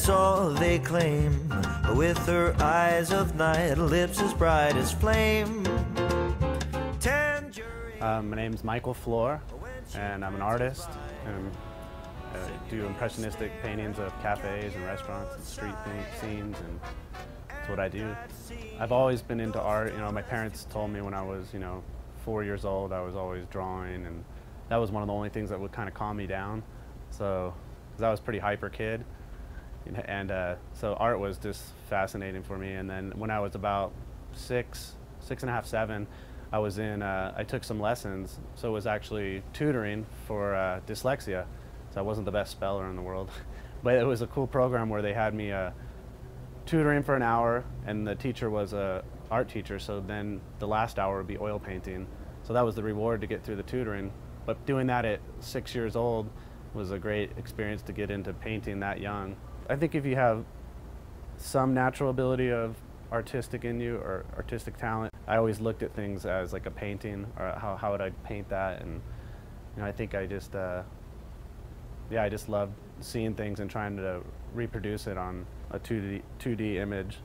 that's all they claim. With her eyes of night, lips as bright as flame. My name's Michael Flohr, and I'm an artist, and do impressionistic paintings of cafes and restaurants and street scenes, and that's what I do. I've always been into art. You know, my parents told me when I was, 4 years old, I was always drawing, and that was one of the only things that would kind of calm me down. So, because I was a pretty hyper kid, and so art was just fascinating for me. And then when I was about 6 and a half, 7, I was in, I took some lessons, so it was actually tutoring for dyslexia. So I wasn't the best speller in the world, but it was a cool program where they had me tutoring for an hour, and the teacher was a art teacher, so then the last hour would be oil painting. So that was the reward to get through the tutoring. But doing that at 6 years old was a great experience to get into painting that young. I think if you have some natural ability of artistic in you or artistic talent, I always looked at things as like a painting, or how would I paint that, and I think I just I just love seeing things and trying to reproduce it on a 2D image.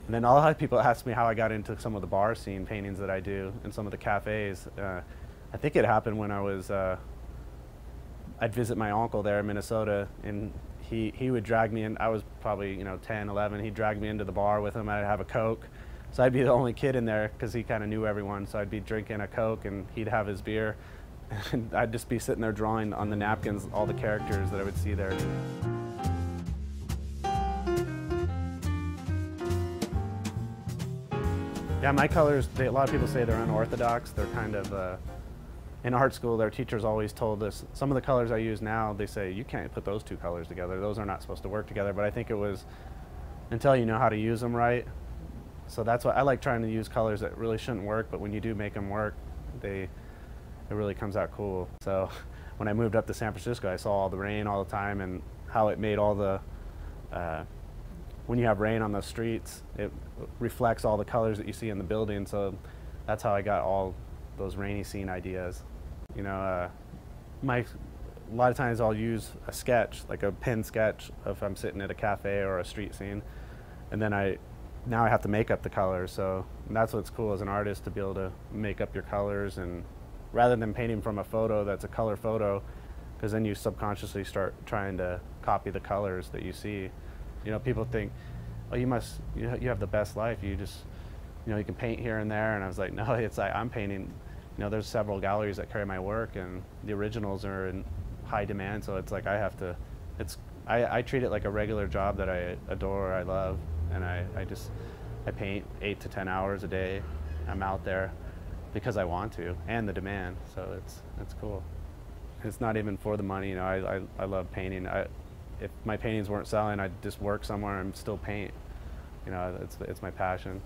And then a lot of people ask me how I got into some of the bar scene paintings that I do in some of the cafes. I think it happened when I was, I'd visit my uncle there in Minnesota, and he would drag me in. I was probably 10, 11. He'd drag me into the bar with him. I'd have a Coke. So I'd be the only kid in there because he kind of knew everyone. So I'd be drinking a Coke and he'd have his beer. And I'd just be sitting there drawing on the napkins all the characters that I would see there. Yeah, my colors, a lot of people say they're unorthodox. They're kind of, in art school, their teachers always told us, some of the colors I use now, they say, you can't put those two colors together. Those are not supposed to work together. But I think it was until you know how to use them right. So that's why I like trying to use colors that really shouldn't work, but when you do make them work, it really comes out cool. So when I moved up to San Francisco, I saw all the rain all the time and how it made all the, when you have rain on the streets, it reflects all the colors that you see in the building. So that's how I got all those rainy scene ideas. A lot of times I'll use a sketch, like a pen sketch, if I'm sitting at a cafe or a street scene, and then now I have to make up the colors. So that's what's cool as an artist, to be able to make up your colors, and rather than painting from a photo that's a color photo, because then you subconsciously start trying to copy the colors that you see. People think, oh, you have the best life. You just, you can paint here and there. And I was like, no, it's like I'm painting. There's several galleries that carry my work, and the originals are in high demand. So it's like I treat it like a regular job that I adore, I love, and I paint 8 to 10 hours a day. I'm out there because I want to, and the demand. So it's cool. It's not even for the money. I love painting. If my paintings weren't selling, I'd just work somewhere and still paint. It's my passion.